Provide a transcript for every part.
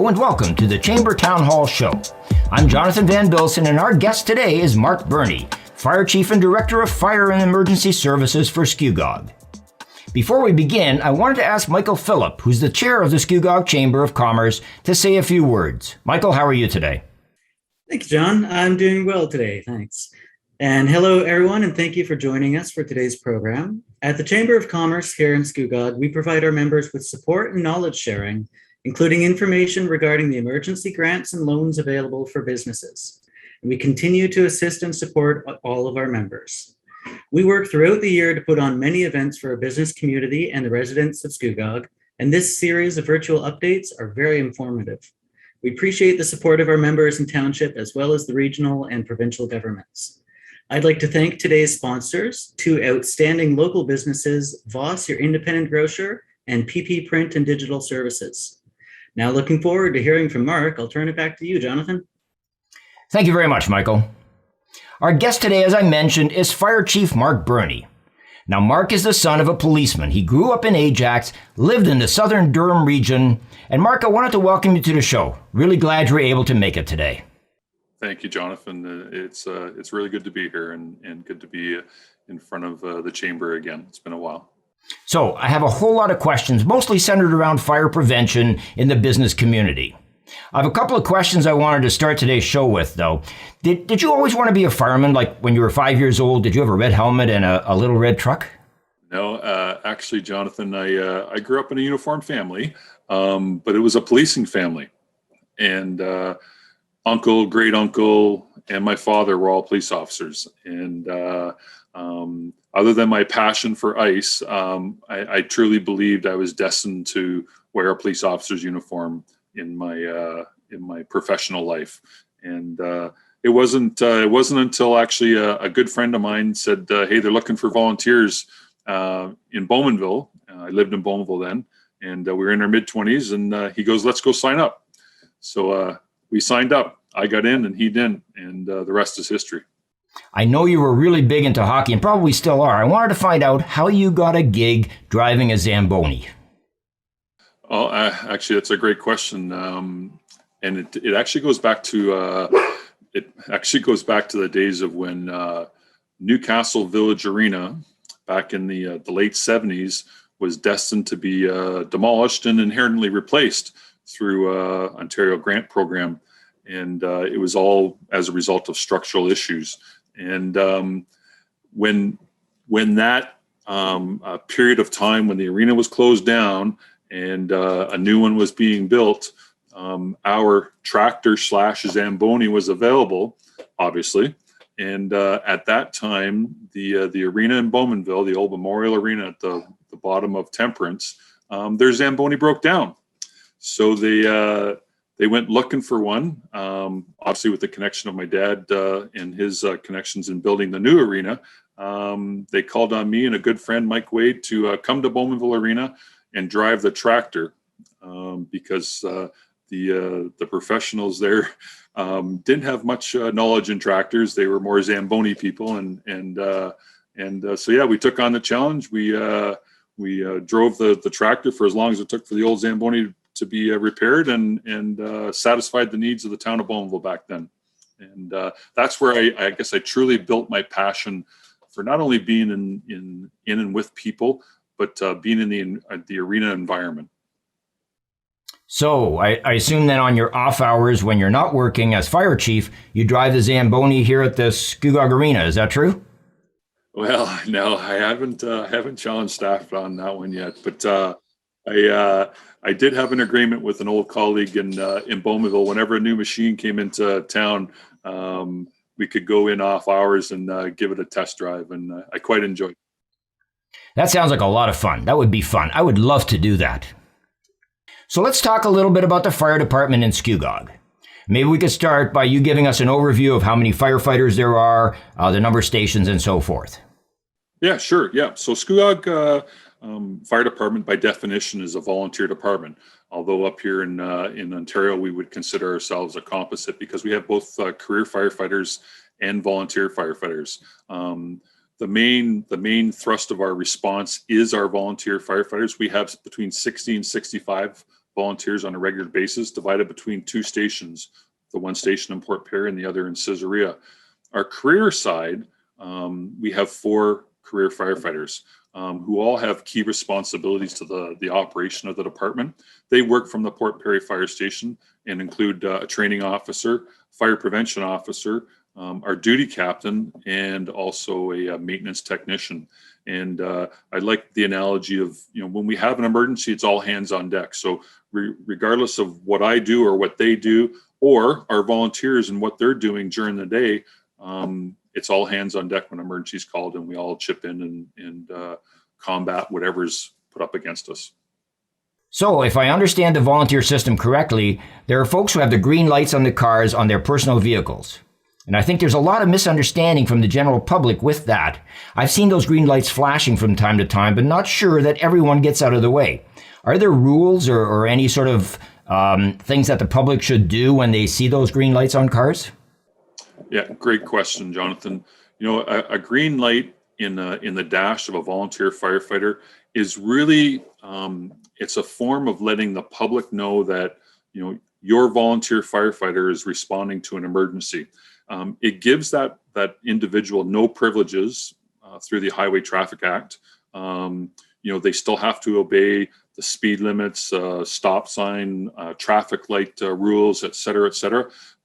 and welcome to the Chamber Town Hall Show. I'm Jonathan Van Bilson, and our guest today is Mark Berney, Fire Chief and Director of Fire and Emergency Services for Skug. Before we begin, I wanted to ask Michael Phillip, who's the chair of the Skug Chamber of Commerce, to say a few words. Michael, how are you today? Thanks, John. I'm doing well today, thanks. And hello, everyone, and thank you for joining us for today's program. At the Chamber of Commerce here in Skug, we provide our members with support and knowledge sharing, including information regarding the emergency grants and loans available for businesses. And we continue to assist and support all of our members. We work throughout the year to put on many events for our business community and the residents of Skug, and this series of virtual updates are very informative. We appreciate the support of our members and township, as well as the regional and provincial governments. I'd like to thank today's sponsors, two outstanding local businesses, Voss, your independent grocer, and PP Print and Digital Services. Now, looking forward to hearing from Mark, I'll turn it back to you, Jonathan. Thank you very much, Michael. Our guest today, as I mentioned, is Fire Chief Mark Berney. Now, Mark is the son of a policeman. He grew up in Ajax, lived in the southern Durham region. And Mark, I wanted to welcome you to the show. Really glad you were able to make it today. Thank you, Jonathan. It's really good to be here and good to be in front of the chamber again. It's been a while. So I have a whole lot of questions, mostly centered around fire prevention in the business community. I have a couple of questions I wanted to start today's show with, though. Did you always want to be a fireman? Like when you were 5 years old, did you have a red helmet and a little red truck? No, actually, Jonathan, I grew up in a uniformed family, but it was a policing family. And uncle, great uncle, and my father were all police officers. And other than my passion for ice, I truly believed I was destined to wear a police officer's uniform in my professional life. And it wasn't until actually a good friend of mine said, "Hey, they're looking for volunteers in Bowmanville." I lived in Bowmanville then, and we were in our mid-20s. And he goes, "Let's go sign up." So we signed up. I got in and he didn't, and the rest is history. I know you were really big into hockey and probably still are. I wanted to find out how you got a gig driving a Zamboni. Oh, actually, that's a great question, and it actually goes back to the days of when Newcastle Village Arena, back in the late '70s, was destined to be demolished and inherently replaced through Ontario grant program. And it was all as a result of structural issues. And when that period of time when the arena was closed down and a new one was being built, our tractor / Zamboni was available, obviously. And at that time, the arena in Bowmanville, the old Memorial Arena at the bottom of Temperance, their Zamboni broke down. So they went looking for one, obviously with the connection of my dad and his connections in building the new arena. They called on me and a good friend, Mike Wade, to come to Bowmanville Arena and drive the tractor because the professionals there didn't have much knowledge in tractors. They were more Zamboni people. So, yeah, we took on the challenge. We drove the tractor for as long as it took for the old Zamboni to be repaired and satisfied the needs of the town of Bowmanville back then. And that's where I guess I truly built my passion for not only being in and with people, but being in the arena environment. So I assume that on your off hours when you're not working as fire chief, you drive the Zamboni here at the Skug Arena. Is that true? Well, no, I haven't challenged staff on that one yet, but I did have an agreement with an old colleague in Bowmanville. Whenever a new machine came into town, we could go in off hours and give it a test drive, and I quite enjoyed it. That sounds like a lot of fun. That would be fun. I would love to do that. So let's talk a little bit about the fire department in Skug. Maybe we could start by you giving us an overview of how many firefighters there are, the number of stations, and so forth. Yeah, sure. Yeah. So Skug Fire Department, by definition, is a volunteer department. Although up here in Ontario, we would consider ourselves a composite because we have both career firefighters and volunteer firefighters. The main thrust of our response is our volunteer firefighters. We have between 60 and 65 volunteers on a regular basis, divided between two stations, the one station in Port Perry and the other in Caesarea. Our career side, we have 4 career firefighters who all have key responsibilities to the operation of the department. They work from the Port Perry Fire Station and include a training officer, fire prevention officer, our duty captain, and also a maintenance technician. And I like the analogy of, when we have an emergency, it's all hands on deck. So regardless of what I do or what they do, or our volunteers and what they're doing during the day, it's all hands on deck when emergency is called, and we all chip in and combat whatever's put up against us. So, if I understand the volunteer system correctly, there are folks who have the green lights on the cars on their personal vehicles. And I think there's a lot of misunderstanding from the general public with that. I've seen those green lights flashing from time to time, but not sure that everyone gets out of the way. Are there rules or any sort of things that the public should do when they see those green lights on cars? Yeah, great question, Jonathan. A green light in the dash of a volunteer firefighter is really, it's a form of letting the public know that, your volunteer firefighter is responding to an emergency. It gives that individual no privileges through the Highway Traffic Act. They still have to obey the speed limits, stop sign, traffic light rules, et cetera,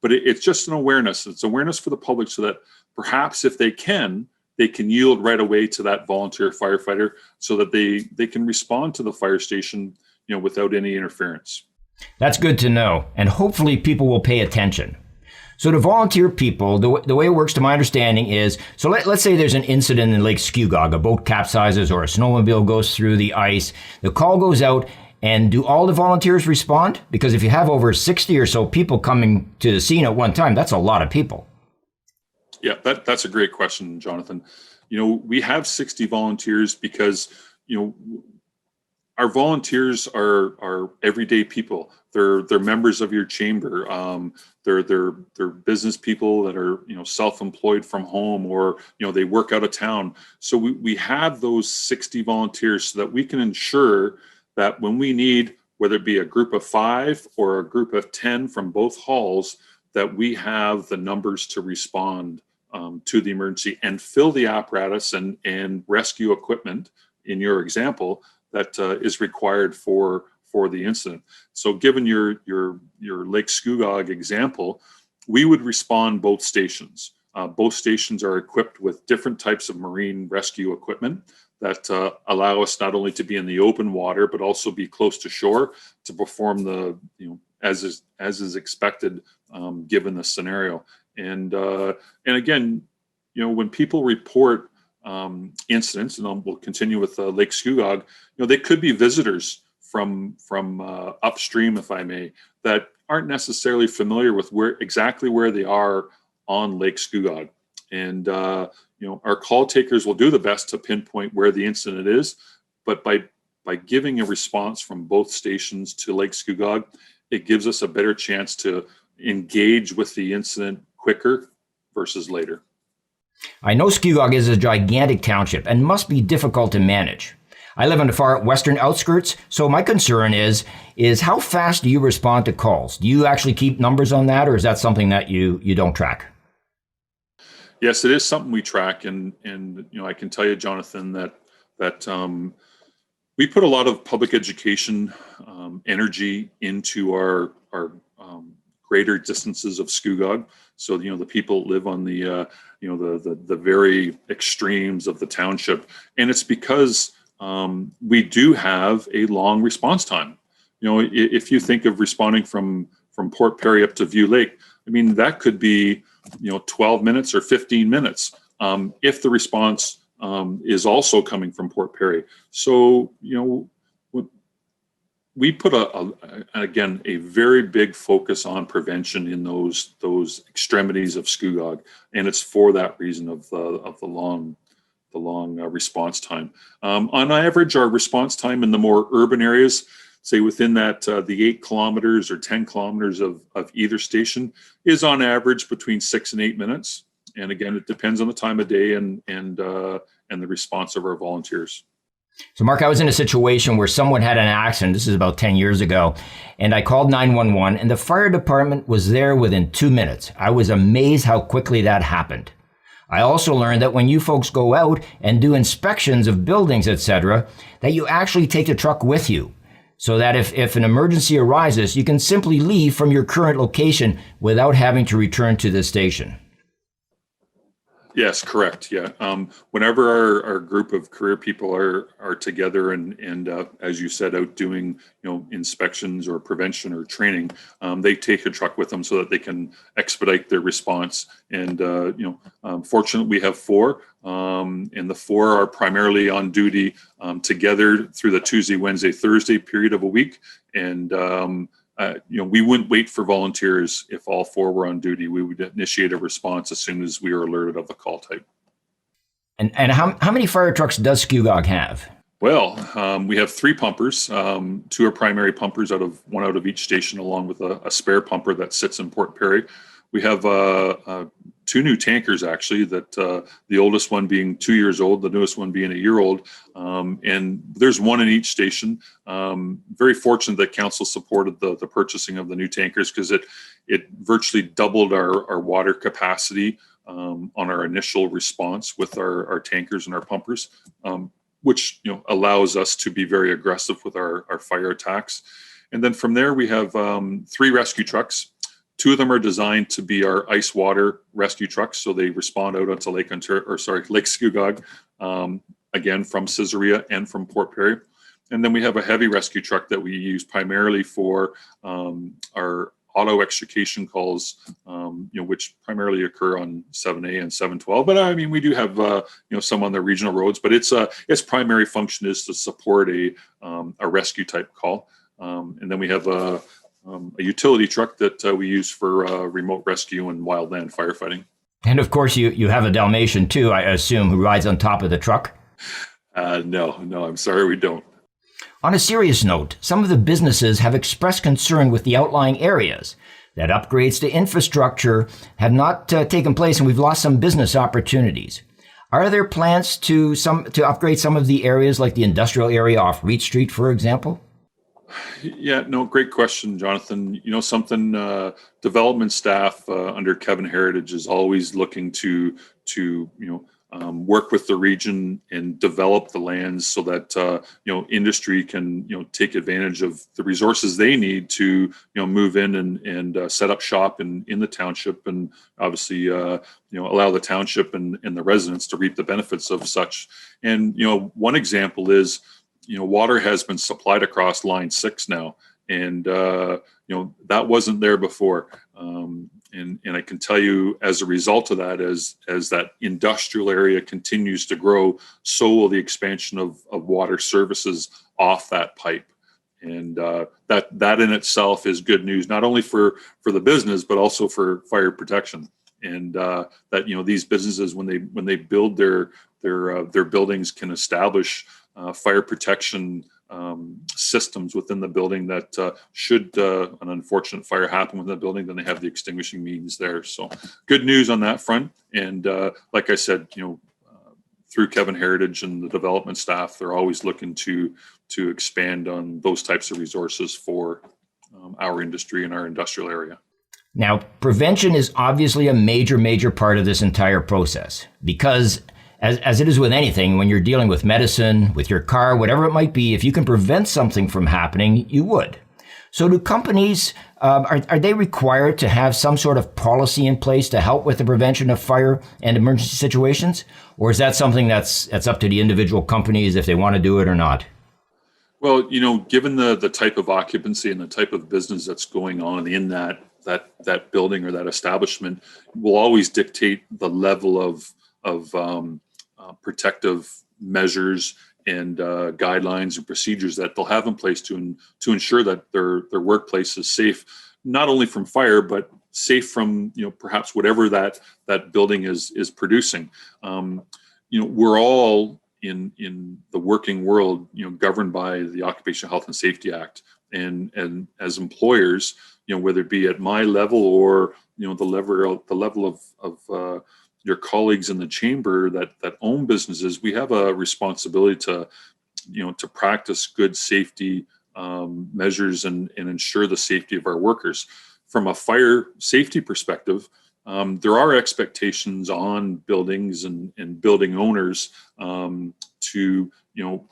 But it's just an awareness. It's awareness for the public so that perhaps if they can yield right away to that volunteer firefighter so that they can respond to the fire station, without any interference. That's good to know. And hopefully people will pay attention. So to volunteer people, the way it works to my understanding is, so let's say there's an incident in Lake Skugog, a boat capsizes or a snowmobile goes through the ice. The call goes out, and do all the volunteers respond? Because if you have over 60 or so people coming to the scene at one time, that's a lot of people. Yeah, that's a great question, Jonathan. We have 60 volunteers because, our volunteers are everyday people. They're members of your chamber. They're business people that are self-employed from home, or they work out of town. So we have those 60 volunteers so that we can ensure that when we need, whether it be a group of 5 or a group of 10 from both halls, that we have the numbers to respond to the emergency and fill the apparatus and rescue equipment, in your example, that is required for the incident. So given your Lake Skugog example, we would respond both stations. Both stations are equipped with different types of marine rescue equipment that allow us not only to be in the open water, but also be close to shore to perform the, as is expected, given the scenario. And again, when people report incidents, and we'll continue with Lake Skugog, they could be visitors from upstream, if I may, that aren't necessarily familiar with exactly where they are on Lake Skugog. And our call takers will do the best to pinpoint where the incident is, but by giving a response from both stations to Lake Skugog, it gives us a better chance to engage with the incident quicker versus later. I know Skugog is a gigantic township and must be difficult to manage. I live on the far western outskirts, so my concern is how fast do you respond to calls? Do you actually keep numbers on that, or is that something that you don't track? Yes, it is something we track, and I can tell you, Jonathan, that we put a lot of public education energy into our greater distances of Skugog. So the people live on the very extremes of the township, and it's because we do have a long response time. If you think of responding from Port Perry up to View Lake, I mean that could be 12 minutes or 15 minutes if the response is also coming from Port Perry. So we put again a very big focus on prevention in those extremities of Skugog, and it's for that reason of the long response time. On average, our response time in the more urban areas, say within that the 8 kilometers or 10 kilometers of either station, is on average between 6 and 8 minutes. And again, it depends on the time of day and the response of our volunteers. So, Mark, I was in a situation where someone had an accident. This is about 10 years ago. And I called 911, and the fire department was there within 2 minutes. I was amazed how quickly that happened. I also learned that when you folks go out and do inspections of buildings, etc., that you actually take the truck with you, so that if an emergency arises, you can simply leave from your current location without having to return to the station. Yes, correct. Yeah. Whenever our group of career people are together and as you said, out doing inspections or prevention or training, they take a truck with them so that they can expedite their response. And fortunately, we have four, and the four are primarily on duty together through the Tuesday, Wednesday, Thursday period of a week. And we wouldn't wait for volunteers if all four were on duty. We would initiate a response as soon as we were alerted of the call type. And how many fire trucks does Skugog have? Well, we have three pumpers. Two are primary pumpers, one out of each station, along with a spare pumper that sits in Port Perry. We have two new tankers, actually, that the oldest one being 2 years old, the newest one being a year old. And there's one in each station. Very fortunate that council supported the purchasing of the new tankers, because it virtually doubled our water capacity on our initial response with our tankers and our pumpers, which allows us to be very aggressive with our fire attacks. And then from there, we have three rescue trucks. Two of them are designed to be our ice water rescue trucks, so they respond out onto Lake Skugog, again from Caesarea and from Port Perry. And then we have a heavy rescue truck that we use primarily for our auto extrication calls, which primarily occur on 7A and 712. But I mean, we do have some on the regional roads, but its primary function is to support a rescue type call. And then we have a utility truck that we use for remote rescue and wildland firefighting. And of course, you have a Dalmatian too, I assume, who rides on top of the truck? No, I'm sorry, we don't. On a serious note, some of the businesses have expressed concern with the outlying areas, that upgrades to infrastructure have not taken place, and we've lost some business opportunities. Are there plans to upgrade some of the areas, like the industrial area off Reed Street, for example? Yeah, no, great question, Jonathan. Development staff under Kevin Heritage is always looking to work with the region and develop the lands so that industry can take advantage of the resources they need to move in and set up shop in the township, and obviously allow the township and the residents to reap the benefits of such. And one example is water has been supplied across Line 6 now, and that wasn't there before. And I can tell you, as a result of that, as that industrial area continues to grow, so will the expansion of water services off that pipe. And that in itself is good news, not only for the business, but also for fire protection. And that these businesses, when they build their buildings, can establish fire protection systems within the building that should an unfortunate fire happen within the building, then they have the extinguishing means there. So good news on that front. And like I said, through Kevin Heritage and the development staff, they're always looking to expand on those types of resources for our industry and our industrial area. Now, prevention is obviously a major part of this entire process, because as it is with anything, when you're dealing with medicine, with your car, whatever it might be, if you can prevent something from happening, you would. So do companies, are they required to have some sort of policy in place to help with the prevention of fire and emergency situations? Or is that something that's up to the individual companies if they want to do it or not? Well, given the type of occupancy and the type of business that's going on in that building or that establishment, will always dictate the level of protective measures and guidelines and procedures that they'll have in place to ensure that their workplace is safe, not only from fire, but safe from perhaps whatever that building is producing. We're all in the working world, governed by the Occupational Health and Safety Act, and as employers, whether it be at my level or the level of your colleagues in the chamber that own businesses, we have a responsibility to practice good safety measures and ensure the safety of our workers. From a fire safety perspective, there are expectations on buildings and building owners to,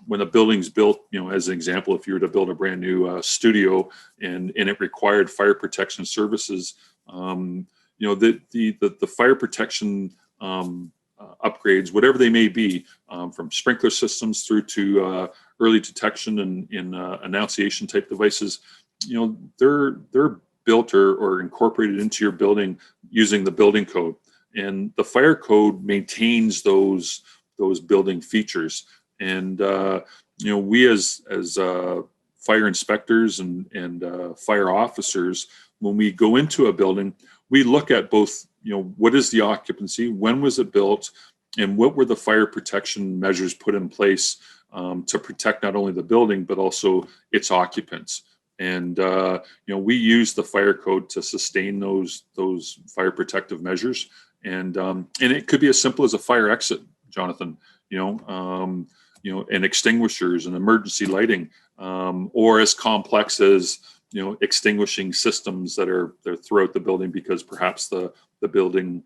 when a building's built, as an example, if you were to build a brand new studio and it required fire protection services, the fire protection upgrades, whatever they may be, from sprinkler systems through to early detection and in annunciation type devices, they're built or incorporated into your building using the building code, and the fire code maintains those building features. And we as fire inspectors and fire officers, when we go into a building, we look at both, what is the occupancy, when was it built, and what were the fire protection measures put in place to protect not only the building but also its occupants. And we use the fire code to sustain those fire protective measures, and it could be as simple as a fire exit, Jonathan. And extinguishers and emergency lighting, or as complex as extinguishing systems that are throughout the building because perhaps the building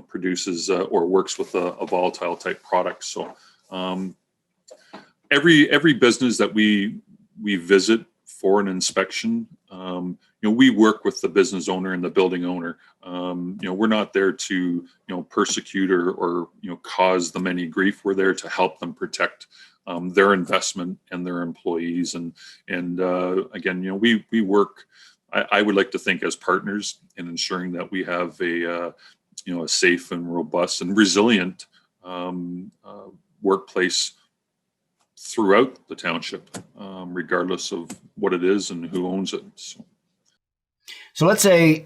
produces or works with a volatile type product. So every business that we visit for an inspection, we work with the business owner and the building owner. We're not there to persecute or cause them any grief. We're there to help them protect their investment and their employees. And again, we work, I would like to think, as partners in ensuring that we have a safe and robust and resilient workplace throughout the township, regardless of what it is and who owns it. So let's say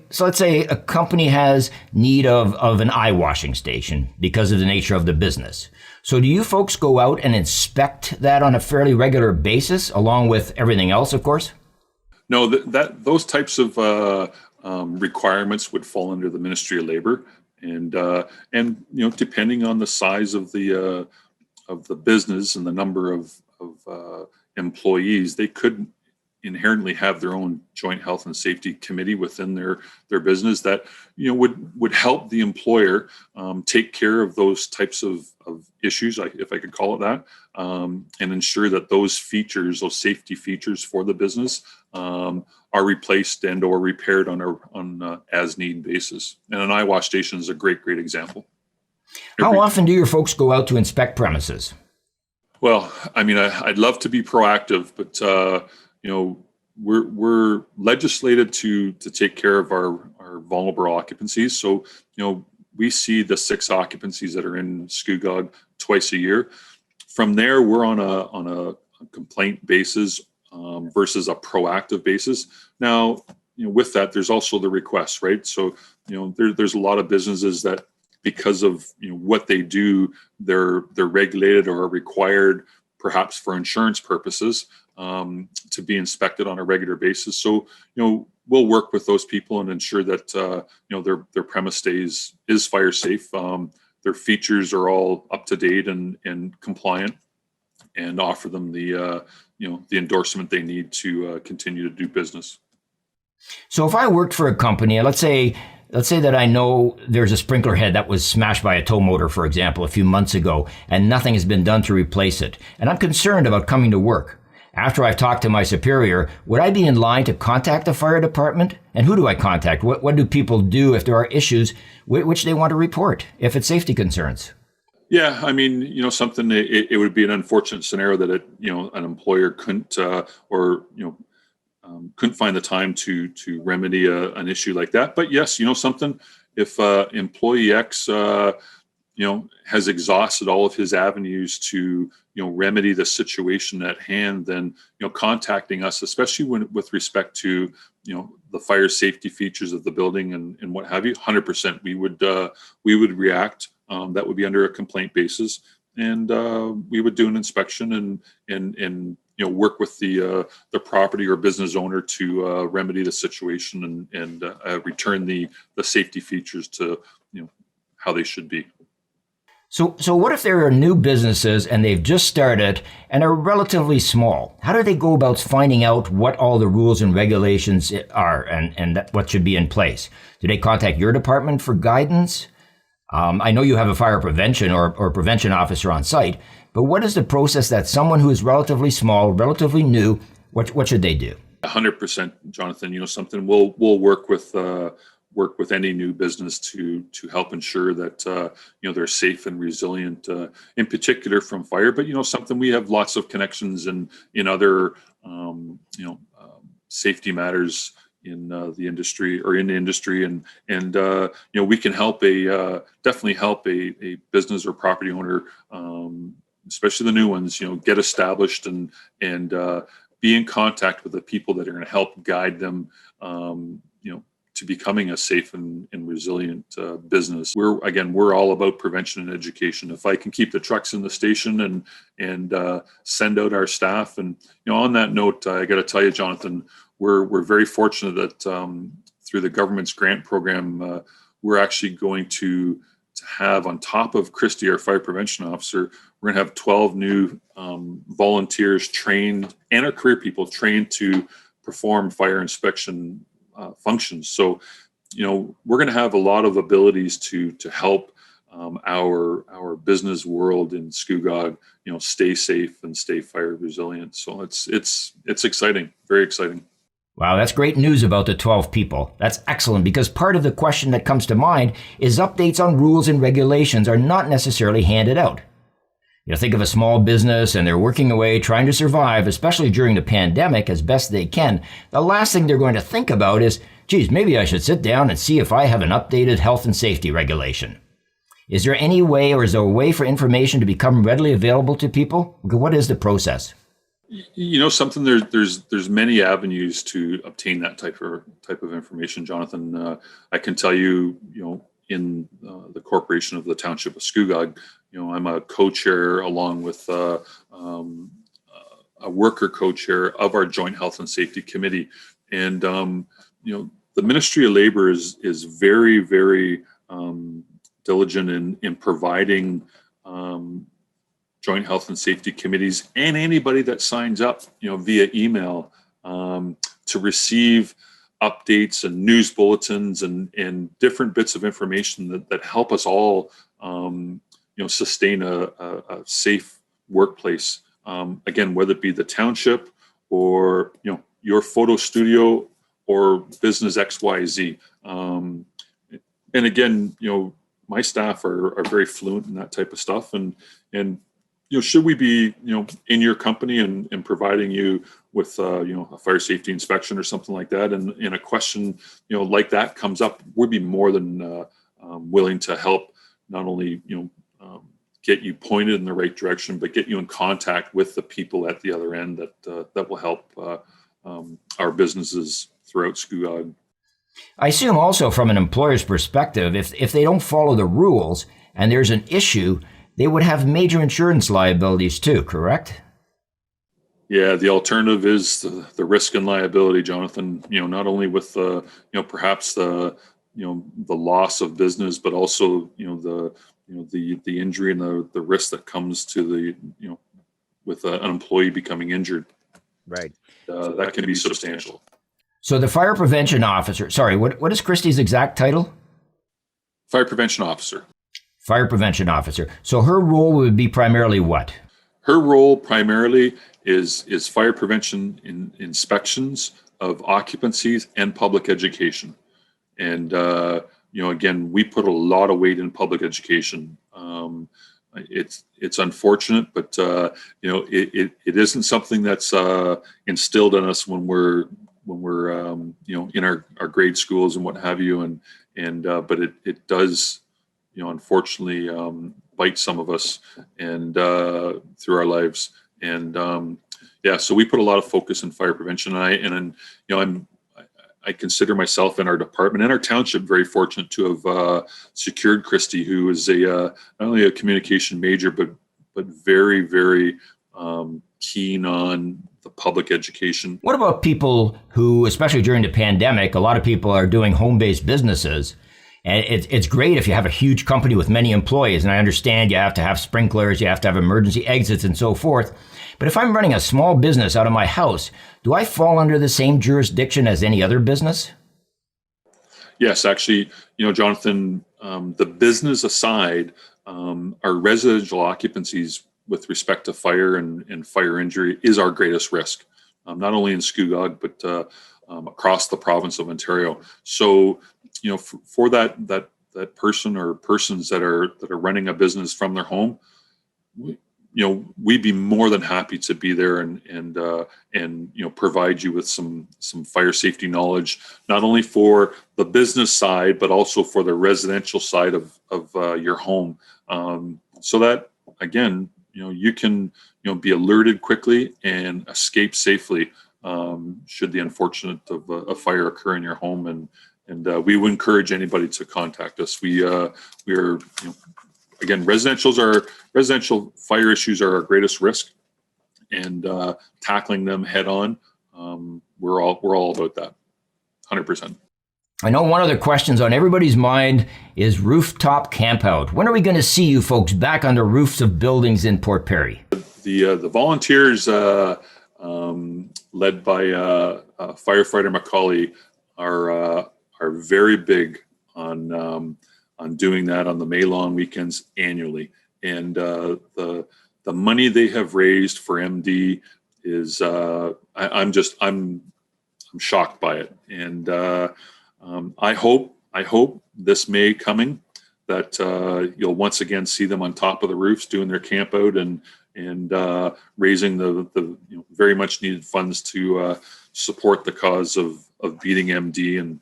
a company has need of an eye washing station because of the nature of the business. So do you folks go out and inspect that on a fairly regular basis, along with everything else, of course? No, those types of requirements would fall under the Ministry of Labor, and depending on the size of the business and the number of employees, they could inherently have their own joint health and safety committee within their business that would help the employer take care of those types of issues, if I could call it that, and ensure that those safety features for the business are replaced and or repaired on a as need basis. And an eye wash station is a great example. How often do your folks go out to inspect premises? Well, I mean, I'd love to be proactive, but we're legislated to take care of our vulnerable occupancies. So we see the 6 occupancies that are in Skug twice a year. From there, we're on a complaint basis versus a proactive basis. Now, with that, there's also the request, right? So there's a lot of businesses that, because of what they do, they're regulated or are required, perhaps for insurance purposes, to be inspected on a regular basis. So we'll work with those people and ensure that their premise is fire safe. Their features are all up to date and compliant, and offer them the endorsement they need to continue to do business. So if I worked for a company, let's say that I know there's a sprinkler head that was smashed by a tow motor, for example, a few months ago, and nothing has been done to replace it, and I'm concerned about coming to work. After I've talked to my superior, would I be in line to contact the fire department? And who do I contact? What do people do if there are issues which they want to report, if it's safety concerns? Yeah, I mean, something, it would be an unfortunate scenario that an employer couldn't couldn't find the time to remedy an issue like that. But yes, something, if employee X has exhausted all of his avenues to remedy the situation at hand, then contacting us, especially with respect to the fire safety features of the building and what have you, 100% we would react. That would be under a complaint basis, and we would do an inspection and work with the property or business owner to remedy the situation and return the safety features to how they should be. So what if there are new businesses and they've just started and are relatively small? How do they go about finding out what all the rules and regulations are and what should be in place? Do they contact your department for guidance? I know you have a fire prevention or prevention officer on site, but what is the process that someone who is relatively small, relatively new, what should they do? 100%, Jonathan. Something we'll work with any new business to help ensure that they're safe and resilient, in particular from fire. But something we have lots of connections in other safety matters in the industry and we can help definitely help a business or property owner, especially the new ones, get established and be in contact with the people that are going to help guide them, to becoming a safe and resilient business. We're all about prevention and education. If I can keep the trucks in the station and send out our staff, and on that note, I got to tell you, Jonathan, we're very fortunate that through the government's grant program, we're actually going to have, on top of Christy, our fire prevention officer, we're going to have 12 new volunteers trained and our career people trained to perform fire inspection functions. So, we're going to have a lot of abilities to help our business world in Skugog, stay safe and stay fire resilient. So it's exciting, very exciting. Wow, that's great news about the 12 people. That's excellent, because part of the question that comes to mind is updates on rules and regulations are not necessarily handed out. Think of a small business and they're working away trying to survive, especially during the pandemic, as best they can. The last thing they're going to think about is, geez, maybe I should sit down and see if I have an updated health and safety regulation. Is there any way, or is there a way for information to become readily available to people? What is the process? Something there's many avenues to obtain that type of information, Jonathan. I can tell you, in the corporation of the Township of Skugog, I'm a co-chair along with a worker co-chair of our Joint Health and Safety Committee, and the Ministry of Labor is very, very diligent in providing Joint Health and Safety Committees and anybody that signs up, via email, to receive updates and news bulletins and different bits of information that help us all, sustain a safe workplace. Again, whether it be the township or, your photo studio or business XYZ. And again, my staff are very fluent in that type of stuff. And should we be, in your company and providing you with, a fire safety inspection or something like that, and a question, like that comes up, we'd be more than willing to help not only, get you pointed in the right direction, but get you in contact with the people at the other end that will help our businesses throughout Skugog. I assume also from an employer's perspective, if they don't follow the rules and there's an issue, they would have major insurance liabilities too, correct? Yeah, the alternative is the risk and liability, Jonathan. Not only with perhaps the loss of business, but also the injury and the risk that comes to with an employee becoming injured. Right. That can be substantial. So the fire prevention officer. Sorry, what is Christy's exact title? Fire prevention officer. Fire prevention officer. So her role would be primarily what? Her role primarily is fire prevention in inspections of occupancies and public education. And, again, we put a lot of weight in public education. It's unfortunate, but, it isn't something that's instilled in us when we're in our grade schools and what have you. But it does, unfortunately, bite some of us and through our lives. And so we put a lot of focus in fire prevention. I consider myself in our department and our township very fortunate to have secured Christy, who is not only a communication major, but very, very keen on the public education. What about people who, especially during the pandemic, a lot of people are doing home-based businesses. And it's great if you have a huge company with many employees, and I understand you have to have sprinklers, you have to have emergency exits and so forth. But if I'm running a small business out of my house, do I fall under the same jurisdiction as any other business? Yes, actually, Jonathan, the business aside, our residential occupancies with respect to fire and fire injury is our greatest risk, not only in Skugog, but across the province of Ontario. So, for that person or persons that are running a business from their home, we'd be more than happy to be there and provide you with some fire safety knowledge, not only for the business side but also for the residential side of your home, so that again you can be alerted quickly and escape safely should the unfortunate of a fire occur in your home. And we would encourage anybody to contact us. We are again, residential fire issues are our greatest risk, and tackling them head on. We're all about that, 100%. I know one of the questions on everybody's mind is rooftop campout. When are we going to see you folks back on the roofs of buildings in Port Perry? The volunteers, led by firefighter Macaulay, are very big on doing that on the May long weekends annually. And the money they have raised for MD is I'm shocked by it. And I hope this May coming that you'll once again see them on top of the roofs doing their camp out and raising the very much needed funds to support the cause of beating MD. And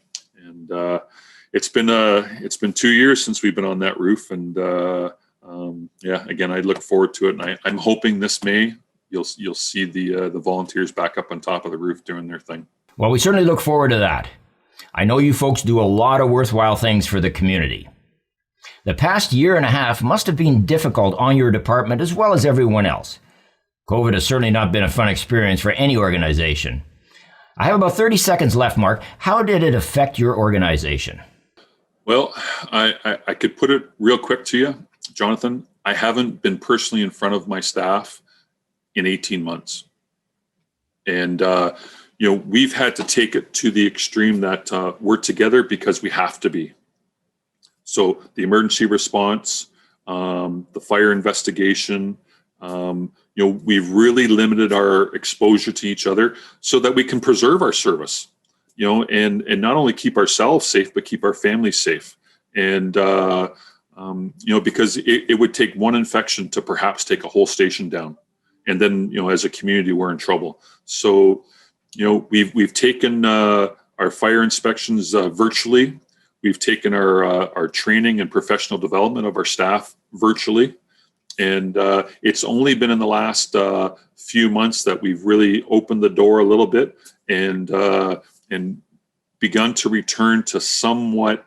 it's been 2 years since we've been on that roof, and again, I look forward to it, and I'm hoping this May you'll see the volunteers back up on top of the roof doing their thing. Well, we certainly look forward to that. I know you folks do a lot of worthwhile things for the community. The past year and a half must have been difficult on your department as well as everyone else. COVID has certainly not been a fun experience for any organization. I have about 30 seconds left, Mark. How did it affect your organization? Well, I could put it real quick to you, Jonathan. I haven't been personally in front of my staff in 18 months. And, we've had to take it to the extreme that we're together because we have to be. So the emergency response, the fire investigation, we've really limited our exposure to each other so that we can preserve our service, and not only keep ourselves safe, but keep our families safe. And, because it would take one infection to perhaps take a whole station down. And then, as a community, we're in trouble. So, we've taken our fire inspections virtually. We've taken our training and professional development of our staff virtually. And it's only been in the last few months that we've really opened the door a little bit and begun to return to somewhat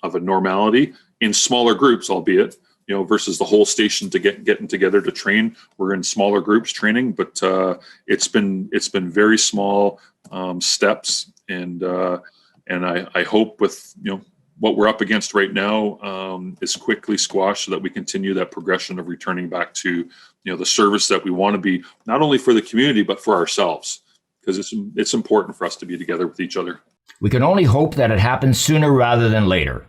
of a normality in smaller groups, albeit, versus the whole station to getting together to train. We're in smaller groups training, but it's been very small steps, and I hope with what we're up against right now is quickly squashed so that we continue that progression of returning back to the service that we want to be, not only for the community but for ourselves, because it's important for us to be together with each other. We can only hope that it happens sooner rather than later.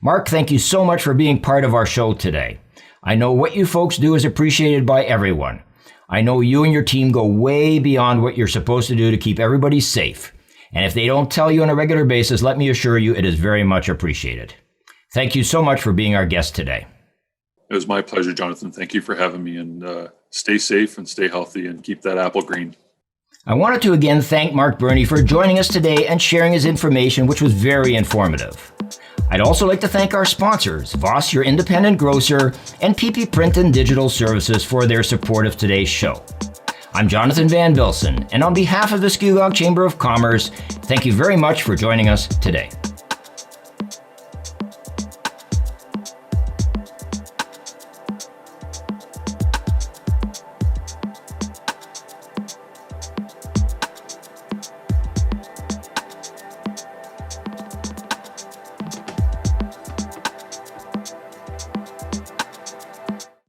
Mark, thank you so much for being part of our show today. I know what you folks do is appreciated by everyone. I know you and your team go way beyond what you're supposed to do to keep everybody safe. And if they don't tell you on a regular basis, let me assure you it is very much appreciated. Thank you so much for being our guest today. It was my pleasure, Jonathan. Thank you for having me, and stay safe and stay healthy and keep that apple green. I wanted to again thank Mark Berney for joining us today and sharing his information, which was very informative. I'd also like to thank our sponsors, Voss, your independent grocer, and PP Print and Digital Services for their support of today's show. I'm Jonathan Van Bilsen, and on behalf of the Skugog Chamber of Commerce, thank you very much for joining us today.